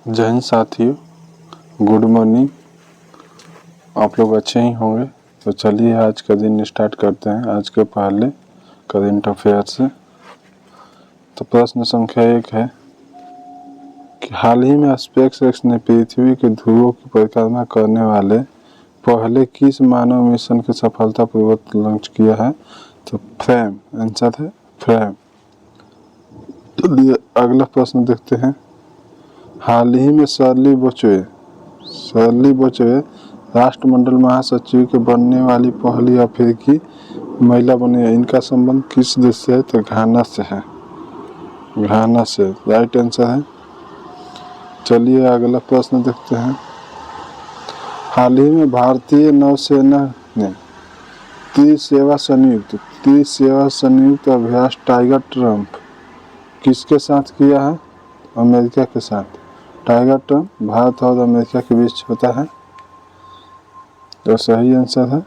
जय हिंद साथियों, good morning. आप लोग अच्छे ही होंगे। तो चलिए आज का दिन स्टार्ट करते हैं। आज के पहले करंट अफेयर से। तो प्रश्न संख्या 1 है कि हाल ही में स्पेसएक्स ने पृथ्वी के ध्रुवों की परिक्रमा करने वाले पहले किस मानव मिशन को सफलतापूर्वक लॉन्च किया है? तो फ्रेम आंसर है, फ्रेम। चलिए अगला प्रश्न देखते हैं। हाल ही में शर्ली बोचवे राष्ट्रमंडल महासचिव के बनने वाली पहली अफ्रीकी महिला बनी है। इनका संबंध किस देश से है? तो घाना से है, घाना से राइट आंसर है। चलिए अगला प्रश्न देखते हैं। हाल ही में भारतीय नौसेना ने त्रिसेवा संयुक्त अभ्यास टाइगर ट्रम्प किसके साथ किया है? अमेरिका के साथ। टाइगर ट्रम्प भारत और अमेरिका के बीच होता है, तो सही आंसर है।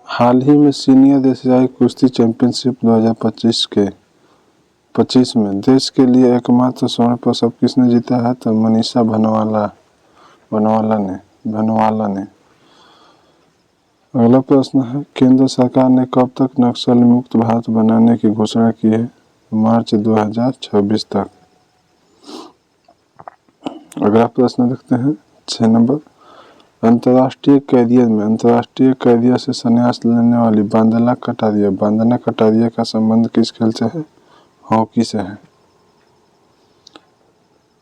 हाल ही में सीनियर एशियाई कुश्ती चैंपियनशिप 2025 में देश के लिए एकमात्र स्वर्ण पदक किसने जीता है? तो मनीषा भनवाला ने। अगला प्रश्न है, केंद्र सरकार ने कब तक नक्सल मुक्त भारत बनाने की घोषणा की है? मार्च 2026 तक। अगला प्रश्न देखते हैं 6 नंबर। अंतर्राष्ट्रीय कैरियर से संन्यास लेने वाली वंदना कटारिया का संबंध किस खेल से है? हॉकी से है।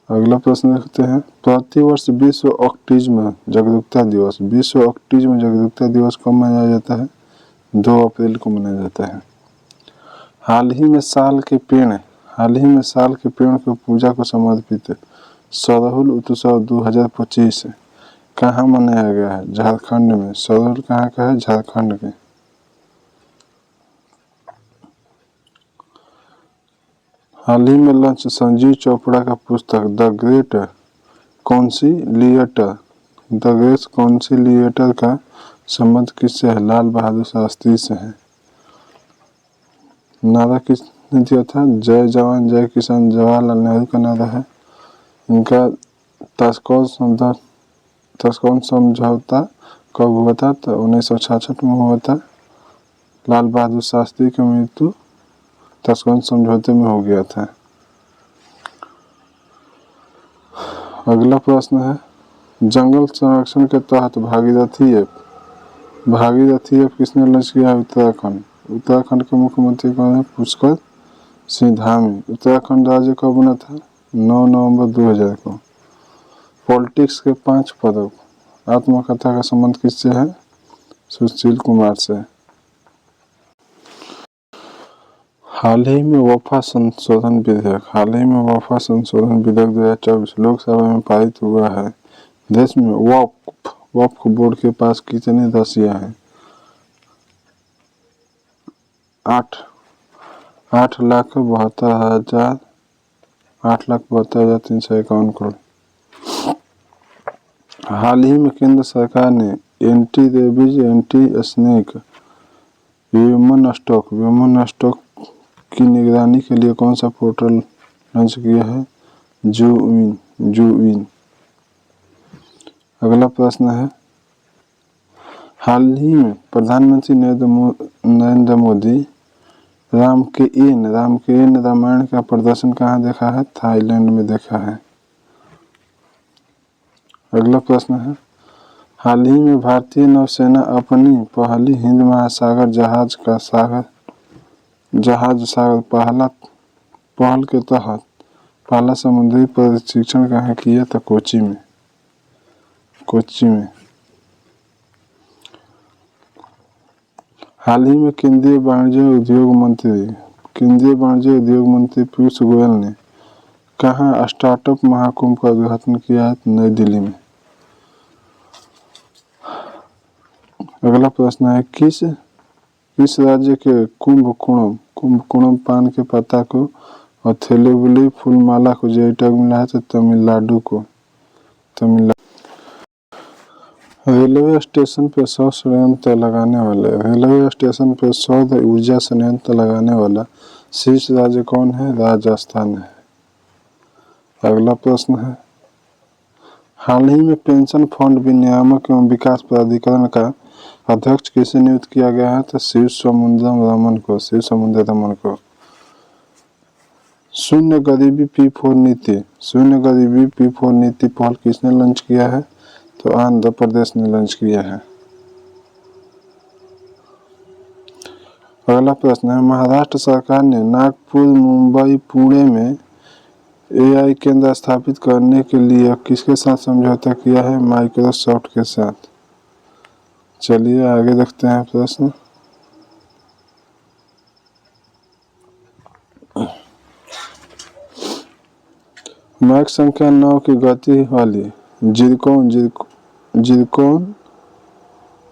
अगला प्रश्न देखते हैं। प्रतिवर्ष विश्व ऑटिज्म जागरूकता दिवस कब मनाया जाता है? 2 अप्रैल को मनाया जाता है। हाल ही में साल के पेड़ की पूजा को समर्पित सरहुल उत्सव 2025 कहाँ मनाया गया है? झारखंड में। सरहुल कहाँ का है? झारखंड के। हाल ही में लॉन्च संजीव चोपड़ा का पुस्तक द ग्रेट कॉन्सिलिएटर का संबंध किससे है? लाल बहादुर शास्त्री से है। नारा किसने दिया था? जय जवान जय किसान जवाहरलाल नेहरू का नारा है। इनका ताशकंद समझौता कब हुआ था? तो 1966 में हुआ था। लाल बहादुर शास्त्री की मृत्यु ताशकंद समझौते में हो गया था। अगला प्रश्न है, जंगल संरक्षण के तहत भागीरथी ऐप किसने लॉन्च किया? उत्तराखंड के मुख्यमंत्री कौन है? पुष्कर सिंह धामी। उत्तराखंड राज्य कब बना था? 9 नवंबर 2000 को। पॉलिटिक्स के 5 पदक आत्मकथा का संबंध किससे है? सुशील कुमार से। हाल ही में वफ़ा संशोधन विधेयक 2024 लोकसभा में पारित हुआ है। देश में वक्फ बोर्ड के पास कितनी राशियां हैं? 8,72,351 करोड़। हाल ही में केंद्र सरकार ने anti rabies anti snake women stock की निगरानी के लिए कौन सा पोर्टल लॉन्च किया है? जूविन। अगला प्रश्न है, हाल ही में प्रधानमंत्री नरेंद्र मोदी राम के एन रामायण का प्रदर्शन कहाँ देखा है? थाईलैंड में देखा है। अगला प्रश्न है, हाल ही में भारतीय नौसेना अपनी पहली हिंद महासागर जहाज पहल के तहत पहला समुद्री प्रशिक्षण कहाँ किया था? कोच्चि में। हाल ही में केंद्रीय वाणिज्य उद्योग मंत्री पीयूष गोयल ने कहाँ स्टार्टअप महाकुंभ का उद्घाटन किया है? नई दिल्ली में। अगला प्रश्न है, किस राज्य के कुंभकोणम पान के पत्ता को और थेलुगुली फूलमाला को जीआई टैग मिला है? तो तमिलनाडु को। रेलवे स्टेशन पर सौर ऊर्जा संयंत्र लगाने वाला शीर्ष राज्य कौन है? राजस्थान है। अगला प्रश्न है, हाल ही में पेंशन फंड विनियामक एवं विकास प्राधिकरण का अध्यक्ष किसे नियुक्त किया गया है? तो शिव समुद्रम रमन को, शिव समुद्र रमन को। शून्य गरीबी P4 नीति, शून्य गरीबी P4 नीति पहल किसने लॉन्च किया है? तो आंध्र प्रदेश ने लॉन्च किया है। अगला प्रश्न है, महाराष्ट्र सरकार ने नागपुर, मुंबई, पुणे में AI केंद्र स्थापित करने के लिए किसके साथ समझौता किया है? माइक्रोसॉफ्ट के साथ। चलिए आगे देखते हैं प्रश्न। मैक संख्या 9 की गति वाली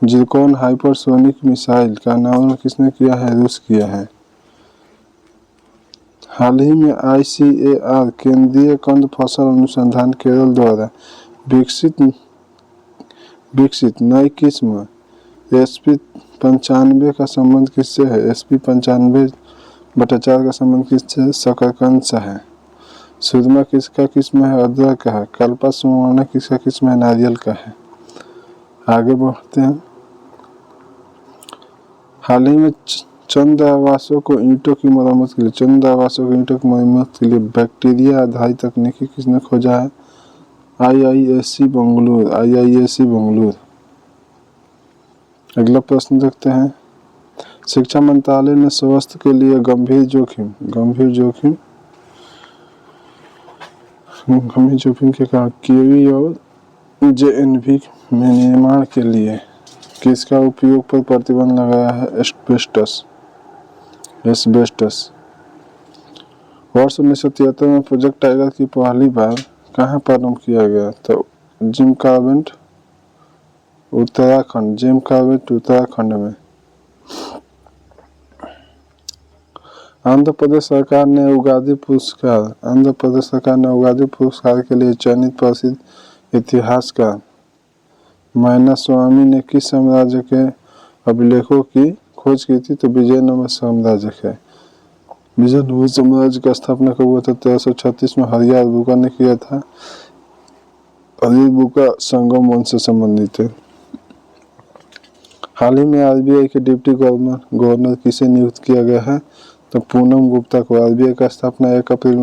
जिरकोन हाइपरसोनिक मिसाइल का निर्माण किसने किया है? रूस किया है। हाल ही में ICAR केंद्रीय कंद फसल अनुसंधान केरल द्वारा विकसित नई किस्म SP95 का संबंध किससे है? SP95/4 का संबंध किससे? शकरकंद से है। सुरमा किसका किस्म है? अदरक का है। कल्पा सुवर्णा किसका किस्म है? नारियल का है। आगे बढ़ते हैं। हाल ही में चंद आवासों को ईंटों की मरम्मत के लिए बैक्टीरिया आधारित तकनीकी किसने खोजा है? IISc बेंगलुरु। अगला प्रश्न देखते हैं, शिक्षा मंत्रालय ने स्वास्थ्य के लिए गंभीर जोखिम के कारण KV और JNV में निर्माण के लिए किसका उपयोग पर प्रतिबंध लगाया है? एस्बेस्टस। वर्ष 1973 में प्रोजेक्ट टाइगर की पहली बार कहाँ प्रारंभ किया गया? तो जिम कॉर्बेट उत्तराखंड में। आंध्र प्रदेश सरकार ने उगादी पुरस्कार के लिए चयनित प्रसिद्ध इतिहासकार मायनास्वामी ने किस साम्राज्य के अभिलेखों की खोज की थी? तो विजयनगर साम्राज्य का स्थापना कब हुआ था? 1336 में हरियार बुका ने किया था। हरियार बुका संगम वंश से संबंधित है। हाल ही में RBI के डिप्टी गवर्नर किसे नियुक्त किया गया है? तो पूनम गुप्ता को। RBI का स्थापना 1 अप्रैल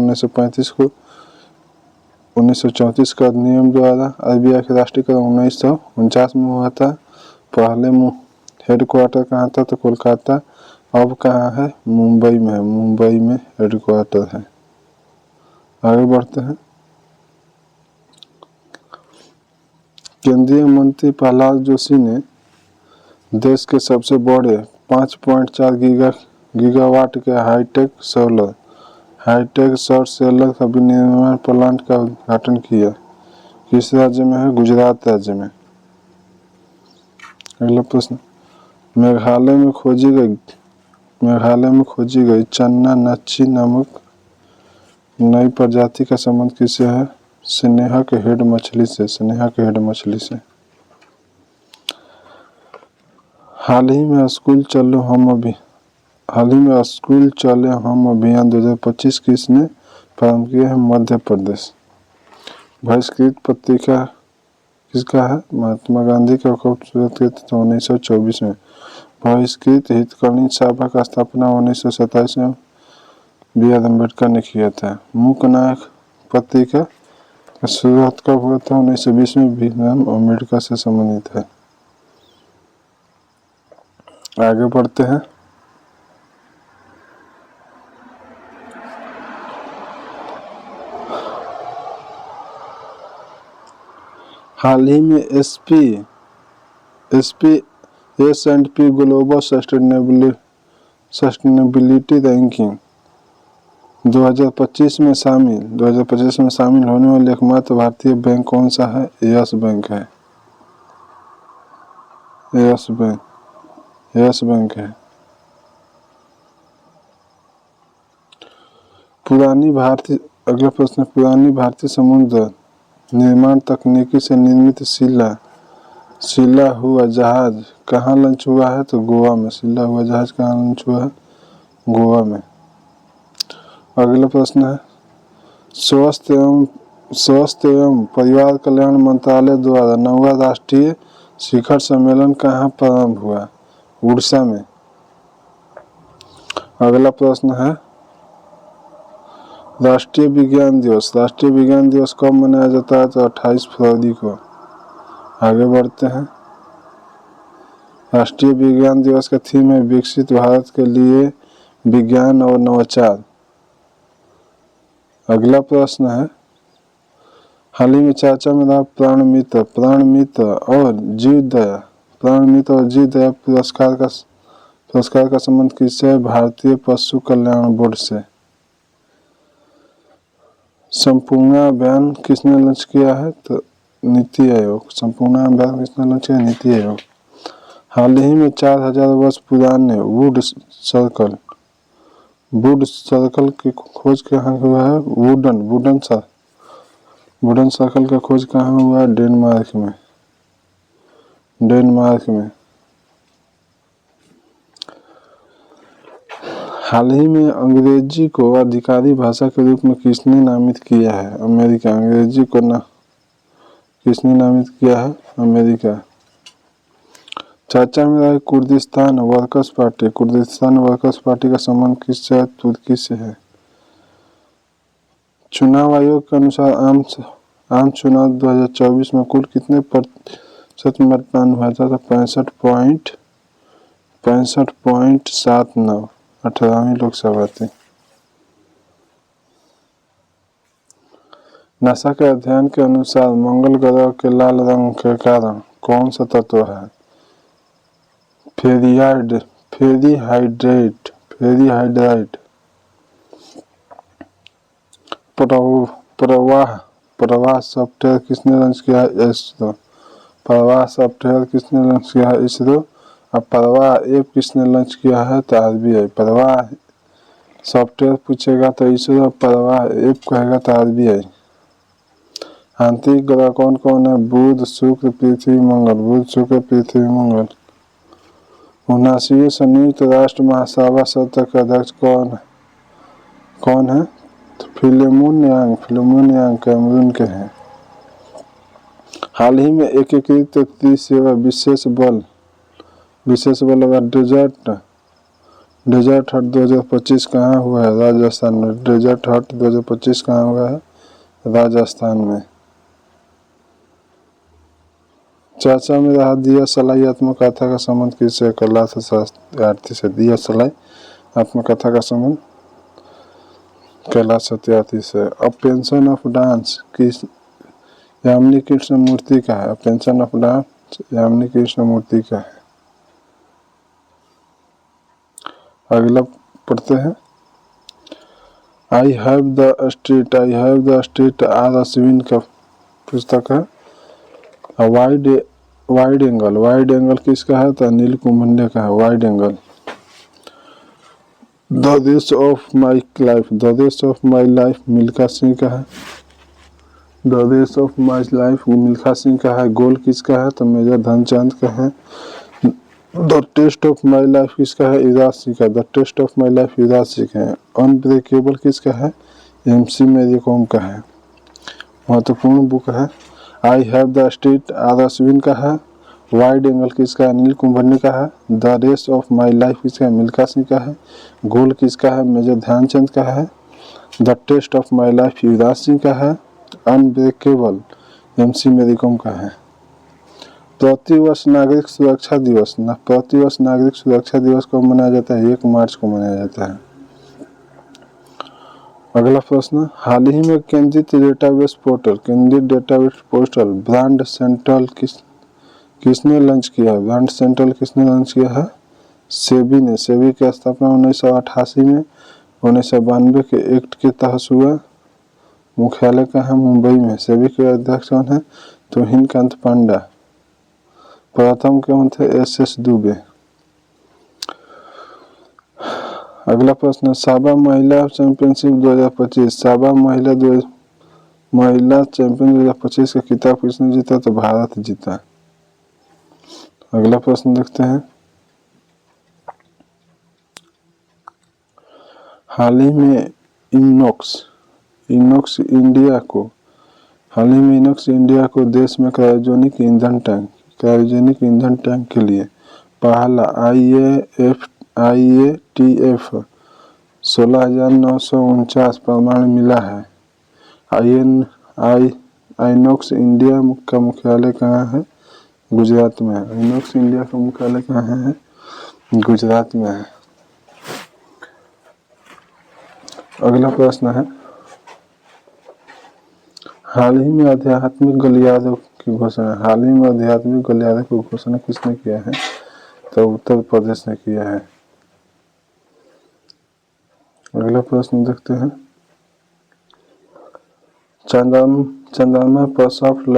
1934 का अधिनियम द्वारा RBI का राष्ट्रीयकरण 1949 में हुआ था। पहले हेडक्वार्टर कहाँ था? तो कोलकाता। अब कहाँ है? मुंबई में हेडक्वार्टर है। आगे बढ़ते हैं। केंद्रीय मंत्री प्रहलाद जोशी ने देश के सबसे बड़े 5.4 गीगावाट के हाईटेक सौर सेलर का विनिर्माण प्लांट का उद्घाटन किया। किस राज्य में है? गुजरात राज्य में। अगला प्रश्न, मेघालय में खोजी गई चन्ना नच्ची नामक नई प्रजाति का संबंध किससे है? स्नेहा के हेड मछली से। हाल ही में स्कूल चलो हम अभियान 2025 किसने प्रारंभ किया है? मध्य प्रदेश। बहिष्कृत पत्रिका किसका है? महात्मा गांधी का खूबसूरत किया था 1924 में। बहिष्कृत हितकर्णी सभा का स्थापना 1927 में BR अम्बेडकर ने किया था। मूकनायक पत्रिका का शुरुआत कब हुआ था? 1920 में भीमराव अम्बेडकर से संबंधित है। आगे बढ़ते हैं। हाल ही में S&P ग्लोबल सस्टेनेबिलिटी रैंकिंग 2025 में शामिल होने वाले एकमात्र भारतीय बैंक कौन सा है? यस बैंक है। अगला प्रश्न, पुरानी भारतीय समुद्र निर्माण तकनीकी से निर्मित सिला हुआ जहाज कहाँ लॉन्च हुआ है? तो गोवा में। सिला हुआ जहाज कहाँ लॉन्च हुआ है? गोवा में। अगला प्रश्न है, स्वास्थ्य एवं परिवार कल्याण मंत्रालय द्वारा 9वां राष्ट्रीय शिखर सम्मेलन कहाँ प्रारंभ हुआ? उड़ीसा में। अगला प्रश्न है राष्ट्रीय विज्ञान दिवस। राष्ट्रीय विज्ञान दिवस कब मनाया जाता है? तो 28 फरवरी को। आगे बढ़ते हैं। राष्ट्रीय विज्ञान दिवस का थीम है विकसित भारत के लिए विज्ञान और नवाचार। अगला प्रश्न है हाल ही में चर्चा में रहा प्राण मित्र और जीवदया पुरस्कार का संबंध किससे है? भारतीय पशु कल्याण बोर्ड से। संपूर्ण अभियान किसने लॉन्च किया है? तो नीति आयोग। संपूर्ण अभियान किसने लॉन्च किया? नीति आयोग। हाल ही में 4000 वर्ष पुराने वुड सर्कल की खोज कहाँ हुआ है? वुडन सर्कल का खोज कहाँ हुआ है? डेनमार्क में। हाल ही में अंग्रेजी को आधिकारिक भाषा के रूप में किसने नामित किया है? अमेरिका। अंग्रेजी को किसने नामित किया है? अमेरिका। चर्चा में रही कुर्दिस्तान वर्कर्स पार्टी का संबंध किससे है? तुर्की से है। चुनाव आयोग के अनुसार आम चुनाव 2024 में कुल कितने प्रतिशत मतदान हुआ था? तो 65.79 18वीं लोकसभा थी। नासा के अध्ययन के अनुसार मंगल ग्रह के लाल रंग के कारण कौन सा तत्व है? फेरीहाइड्राइट। प्रवाह सॉफ्टवेयर किसने लॉन्च किया है? इसरो। अब प्रवाह ऐप किसने लॉन्च किया है? तो RBI। प्रवाह सॉफ्टवेयर पूछेगा तो इसरो, प्रवाह ऐप कहेगा तो RBI। आंतरिक ग्रह कौन कौन है? बुध, शुक्र, पृथ्वी, मंगल। 79वें संयुक्त राष्ट्र महासभा सत्र के अध्यक्ष कौन है? तो फिलेमोन यांग कैमरून के हैं। हाल ही में एकीकृत त्रिसेवा विशेष बल डेजर्ट हट 2025 कहाँ हुआ है? राजस्थान में। डेजर्ट हट 2025 कहाँ हुआ है? राजस्थान में। चर्चा में रहा दिया सलाई आत्मकथा का संबंध किससे? कैलाश सत्यार्थी से। दिया सलाई आत्मकथा का संबंध कैलाश सत्यार्थी से। अब पेंशन ऑफ डांस किस यामिनी कृष्णमूर्ति का है? Passion of dance Yamini Krishnamurthy का है। अगला पढ़ते हैं I have the street R Ashwin का पुस्तक है। वाइड एंगल किसका है? तो अनिल कुंभंडे का है। Wide angle. The race of my life Milkha Singh का है। The race of my life Milkha Singh का है। गोल किसका है? तो मेजर ध्यानचंद का है। The test of my life किसका है? युवराज सिंह का। The test of my life Yuvraj Singh है। अनब्रेकेबल किसका है? MC मेरी कॉम का है। महत्वपूर्ण बुक है। I have the street R Ashwin का है। वाइड एंगल किसका है? अनिल कुंभनी का है। The race of my life किसका है? मिल्खा सिंह का है। गोल किसका है? मेजर ध्यानचंद का है। The test of my life Yuvraj Singh का है। अनब्रेकेबल MC मेरी कॉम का है। प्रतिवर्ष नागरिक सुरक्षा दिवस कब मनाया जाता है? 1 मार्च को मनाया जाता है। अगला प्रश्न हाल ही में केंद्रित डेटाबेस पोर्टल ब्रांड सेंट्रल किसने लॉन्च किया है? ब्रांड सेंट्रल किसने लॉन्च किया है? सेबी ने। सेबी की स्थापना 1988 में 1992 के एक्ट के तहत हुआ। मुख्यालय का है मुंबई में। सेबी के अध्यक्ष कौन है? तो हिंदकांत पांडा। प्रथम कौन थे? SS दुबे। अगला प्रश्न साबा महिला चैंपियनशिप 2025 साबा महिला चैंपियन 2025 का खिताब किसने जीता? तो भारत जीता। अगला प्रश्न देखते हैं हाल ही में इनोक्स इंडिया को हाल ही में इनोक्स इंडिया को देश में क्रायोजेनिक ईंधन टैंक के लिए पहला IATF 16,949 प्रमाण मिला है। आइनॉक्स इंडिया का मुख्यालय कहाँ है? गुजरात में है। आइनॉक्स इंडिया का मुख्यालय कहाँ है? गुजरात में है। अगला प्रश्न है, हाल ही में आध्यात्मिक गलियारों की घोषणा किसने किया है? तो उत्तर प्रदेश ने किया है। अगला प्रश्न देखते हैं, चंद्रमा पर सॉफ्ट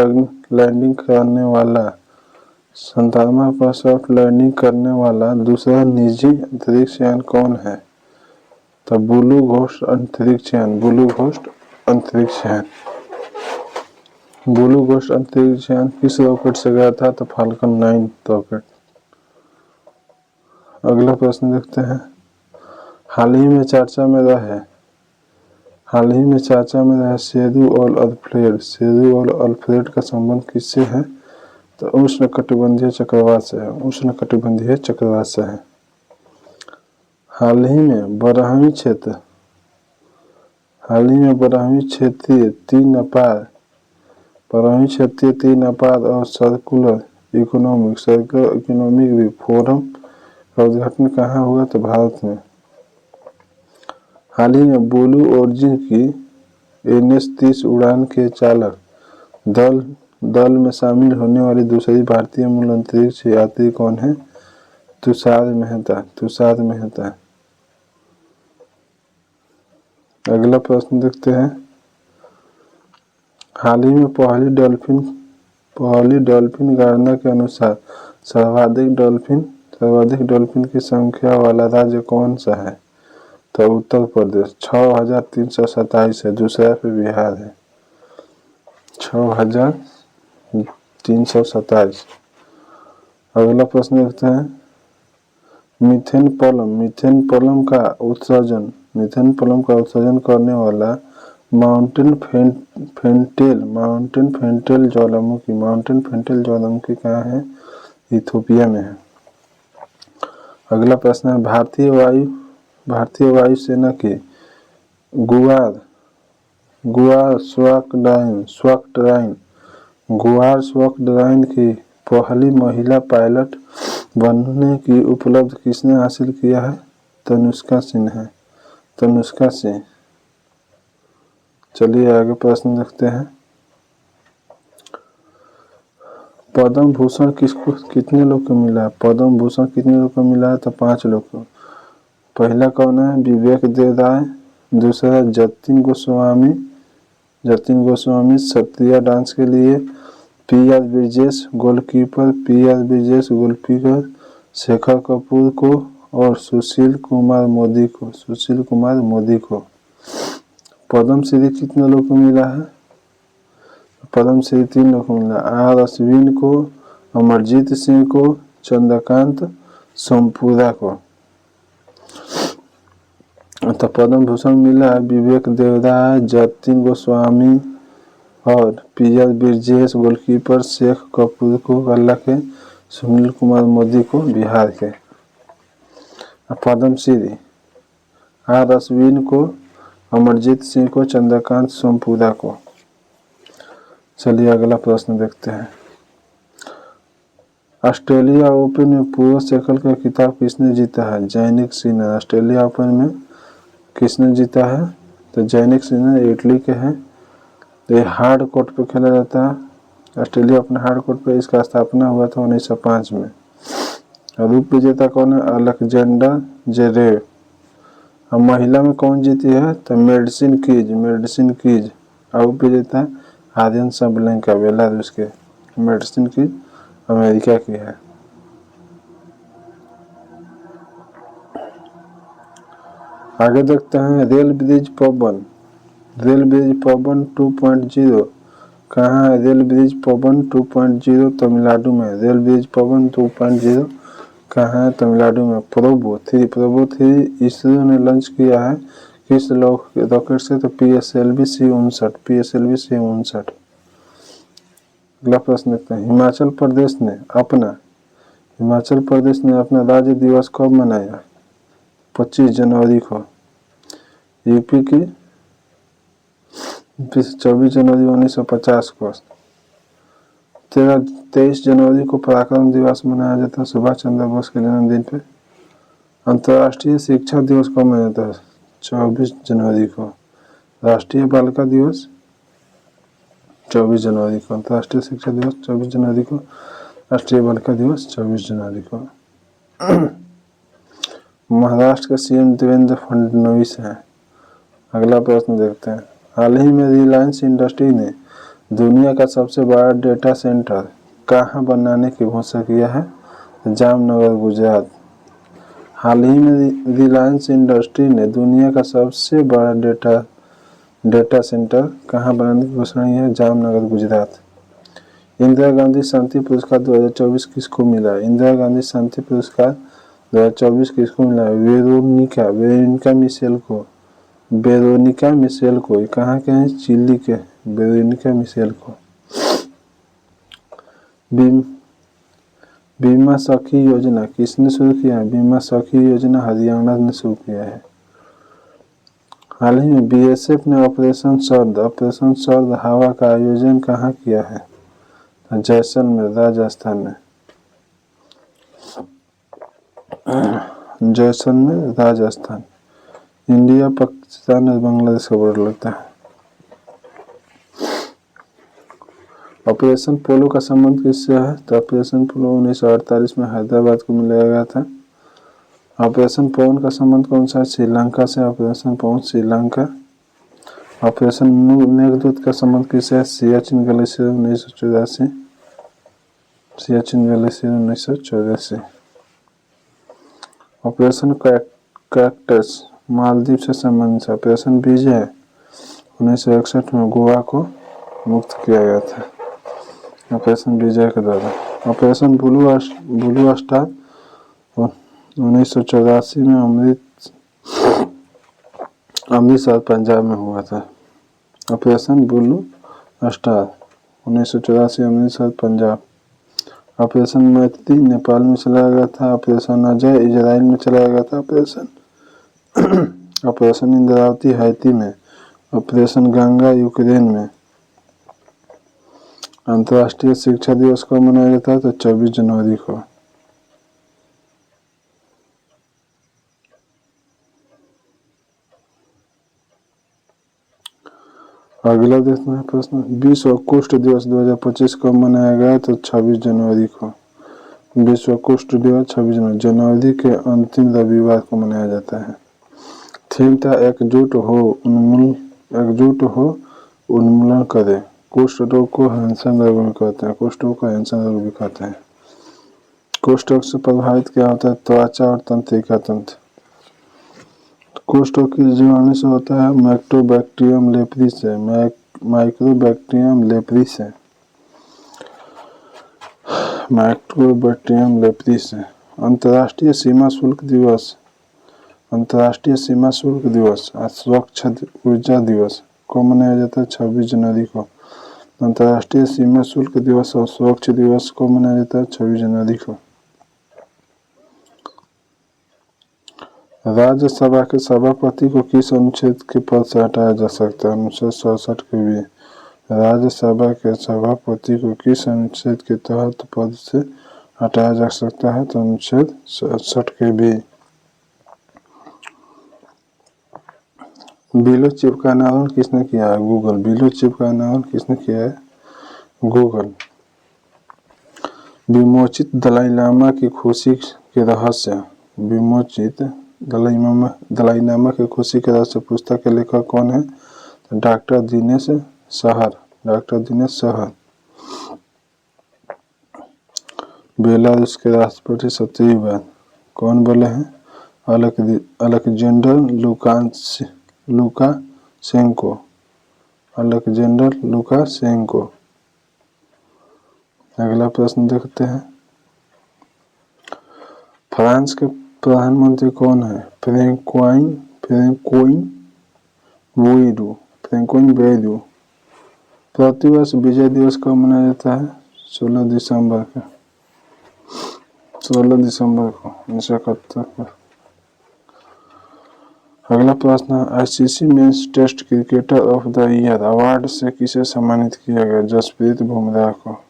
लैंडिंग करने वाला दूसरा निजी अंतरिक्ष यान कौन है? तो ब्लू घोस्ट अंतरिक्ष यान किस रॉकेट से गया था? तो फाल्कन 9 रॉकेट। अगला प्रश्न देखते हैं, हाल ही में चर्चा में रहे शेरू और अल्फ्रेड का संबंध किससे है? तो उष्णकटिबंधीय चक्रवात से है। हाल ही में बारहवीं क्षेत्रीय तीन अपार और सर्कुलर इकोनॉमिक फोरम का उद्घाटन कहाँ हुआ? तो भारत में। हाल ही में ब्लू ओरिजिन की NH-30 उड़ान के चालक दल में शामिल होने वाली दूसरी भारतीय मूल अंतरिक्ष यात्री कौन है? तुषार मेहता। अगला प्रश्न देखते हैं, हाल ही में पहली डॉल्फिन गणना के अनुसार सर्वाधिक डॉल्फिन की संख्या वाला राज्य कौन सा है? तो उत्तर प्रदेश 6,327 है। दूसरा पे बिहार है 6,327। अगला प्रश्न देखते हैं, मीथेन प्लम का उत्सर्जन करने वाला माउंटेन फेंटेल ज्वालामुखी कहाँ है? इथियोपिया में है। अगला प्रश्न है, भारतीय वायुसेना की गुआर स्वॉकड्राइन की पहली महिला पायलट बनने की उपलब्धि किसने हासिल किया है? तनुष्का सिंह। चलिए आगे प्रश्न देखते हैं, पद्म भूषण कितने लोग को मिला है? तो 5 लोग को। पहला कौन है? विवेक देवराय। दूसरा जतिन गोस्वामी सत्रिया डांस के लिए। PR ब्रिजेश गोलकीपर शेखर कपूर को और सुशील कुमार मोदी को। पद्मश्री कितने लोग को मिला है? पद्मश्री 3 लोग को मिला, R अश्विन को, अमरजीत सिंह को, चंद्रकांत सोमपुरा को। तो पद्म भूषण मिला विवेक देवराय, जतिन गोस्वामी और PR ब्रिजेश गोलकीपर शेख कपूर को केरला के, सुनील कुमार मोदी को बिहार के। पद्मश्री R अश्विन को, अमरजीत सिंह को, चंद्रकांत सोमपुरा को। चलिए अगला प्रश्न देखते हैं, ऑस्ट्रेलिया ओपन में पुरुष एकल का खिताब किसने जीता है? जैनिक सिन्नर। ऑस्ट्रेलिया ओपन में किसने जीता है? तो जैनिक सिन्नर, इटली के हैं। तो ये हार्ड कोर्ट पे खेला जाता है। ऑस्ट्रेलिया ओपन हार्ड कोर्ट पे इसका स्थापना हुआ था 1905 में। और उप विजेता कौन है? Alexander Zverev. और महिला में कौन जीती है? तो मेडिसिन कीज। और उप विजेता आर्यन सबलेंका बेलारूस के। मेडिसिन कीज अमेरिका की है। आगे देखते हैं, रेल ब्रिज पवन 2.0 कहाँ है? रेल ब्रिज पवन 2.0 तमिलनाडु में। रेल ब्रिज पवन 2.0 कहाँ है? तमिलनाडु में। प्रोबो 3 इसरो ने लॉन्च किया है किस रॉकेट से? तो PSLV C-59, PSLV C-59। अगला प्रश्न देखते हैं, हिमाचल प्रदेश ने अपना राज्य दिवस कब मनाया? 25 जनवरी को। यूपी की 24 जनवरी 1950 को। 23 जनवरी को पराक्रम दिवस मनाया जाता है सुभाष चंद्र बोस के जन्मदिन पे। अंतर्राष्ट्रीय शिक्षा दिवस कब मनाया जाता है? 24 जनवरी को। राष्ट्रीय बालिका दिवस 24 जनवरी को। अंतर्राष्ट्रीय शिक्षा दिवस 24 जनवरी को। राष्ट्रीय बालिका दिवस 24 जनवरी को। महाराष्ट्र के CM देवेंद्र फडणवीस हैं। अगला प्रश्न देखते हैं, हाल ही में रिलायंस इंडस्ट्री ने दुनिया का सबसे बड़ा डेटा सेंटर कहाँ बनाने की घोषणा किया है? जामनगर, गुजरात। हाल ही में रिलायंस इंडस्ट्री ने दुनिया का सबसे बड़ा डेटा सेंटर कहाँ बनाने की घोषणा की है? जामनगर, गुजरात। इंदिरा गांधी शांति पुरस्कार 2024 किसको मिला? इंदिरा गांधी शांति पुरस्कार 2024 किसको मिला? वेरोनिका मिशेल को। कहाँ के हैं? चिली के वेरोनिका मिशेल को। बीमा सखी योजना किसने शुरू किया है? बीमा सखी योजना हरियाणा ने शुरू किया है। हाल ही में BSF ने ऑपरेशन शरद हवा का आयोजन कहाँ किया है? जैसलमेर, राजस्थान में। जैसलमेर, राजस्थान। इंडिया, पाकिस्तान और बांग्लादेश का बॉर्डर लगता है। ऑपरेशन पोलो का संबंध किससे है? तो ऑपरेशन पोलो 1948 में हैदराबाद को मिलाया गया था। ऑपरेशन पवन का संबंध कौन सा है? श्रीलंका से। ऑपरेशन पवन श्रीलंका। ऑपरेशन मेघदूत का संबंध किससे है? Siachen glacier 1984। Siachen glacier 1984। Operation cactus Maldives से संबंधित है। ऑपरेशन विजय 1961 में गोवा को मुक्त किया गया था, ऑपरेशन विजय के द्वारा। ऑपरेशन ब्लू स्टार 1984 में अमृतसर, पंजाब में हुआ था। Operation blue star 1984 Amritsar, Punjab. Operation मैत्री नेपाल में चलाया गया था। ऑपरेशन अजय इजराइल में चलाया गया था। ऑपरेशन इंद्रावती हैती में। ऑपरेशन गंगा यूक्रेन में। अंतर्राष्ट्रीय शिक्षा दिवस कब मनाया जाता है? तो 24 जनवरी को। अगला देखते हैं प्रश्न, विश्व कुष्ठ दिवस 2025 कब मनाया गया? तो 26 जनवरी को। विश्व कुष्ठ दिवस 26 जनवरी के अंतिम रविवार को मनाया जाता है। थीम था एकजुट हो उन्मूलन करें। कुष्ठ रोग को हैंसन रोग भी कहते हैं। कुष्ठ रोग को हैंसन रोग भी कहते हैं। कुष्ठ रोग से प्रभावित क्या होता है? त्वचा और तंत्रिका तंत्र। कुष्ठ रोग किस जीवाणु से होता है? माइक्रोबैक्टीरियम लेप्री से। अंतर्राष्ट्रीय सीमा शुल्क दिवस स्वच्छ ऊर्जा दिवस को मनाया जाता है 26 जनवरी को। अंतर्राष्ट्रीय सीमा शुल्क दिवस और स्वच्छ दिवस को मनाया जाता है 26 जनवरी को। राज्यसभा के सभापति को किस अनुच्छेद के पद से हटाया जा सकता है? अनुच्छेद 67 के भी। राज्यसभा के सभापति को किस अनुच्छेद के तहत पद से हटाया जा सकता है? तो अनुच्छेद 67 के भी। बिलो चिप का अनावरण किसने किया है? गूगल। बिलो चिप का अनावरण किसने किया है? गूगल। विमोचित दलाई लामा की खुशी के रहस्य। विमोचित दलाई लामा की खुशी के रहस्य पुस्तक के लेखक कौन है? डॉक्टर दिनेश सहर। बेलारूस के राष्ट्रपति 7वीं बार कौन बोले हैं? Alexander Lukashenko. अगला प्रश्न देखते हैं, फ्रांस के प्रधानमंत्री कौन है? फ्रेंकोइन वुइरू फ्रैंकोइन बेइरू। प्रतिवर्ष विजय दिवस कब मनाया जाता है? 16 दिसंबर को 1971 को। अगला प्रश्न है, ICC men's test cricketer of the year award से किसे सम्मानित किया गया? जसप्रीत बुमराह को।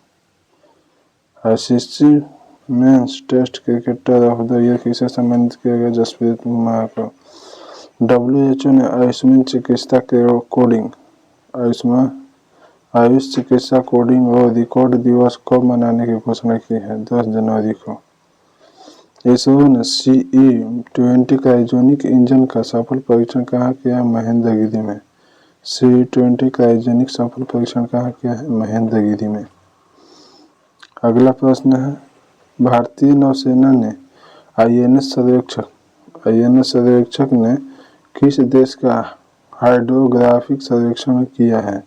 ICC men's test cricketer of the year किसे सम्मानित किया गया? जसप्रीत बुमराह को। WHO ने आयुष चिकित्सा कोडिंग और रिकॉर्ड दिवस कब मनाने की घोषणा की है? 10 जनवरी को। इसरो ने CE-20 क्रायोजेनिक इंजन का सफल परीक्षण कहाँ किया? महेंद्रगिरी में। CE-20 क्रायोजेनिक सफल परीक्षण कहाँ किया है? महेंद्रगिरी में। अगला प्रश्न है, भारतीय नौसेना ने INS सर्वेक्षक ने किस देश का हाइड्रोग्राफिक सर्वेक्षण किया है?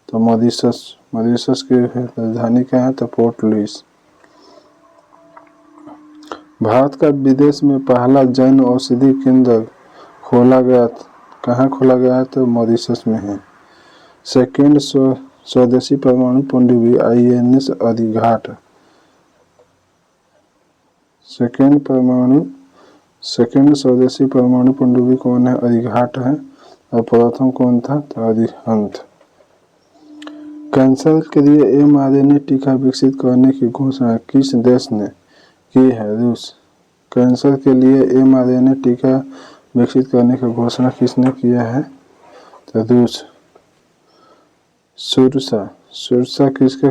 तो मॉरिशस की राजधानी क्या है? तो पोर्ट लुइस। भारत का विदेश में पहला जन औषधि केंद्र कहाँ खोला गया है? तो मॉरिशस में है। सेकेंड स्वदेशी परमाणु पनडुब्बी INS अधिघाट। सेकेंड स्वदेशी परमाणु पनडुब्बी कौन है? अधिघाट है। और प्रथम कौन था? तो अरिहंत। कैंसर के लिए mRNA टीका विकसित करने की घोषणा किस देश ने की है? रूस। कैंसर के लिए mRNA टीका विकसित करने की घोषणा किसने किया है? तो रूस। सुरसा किसका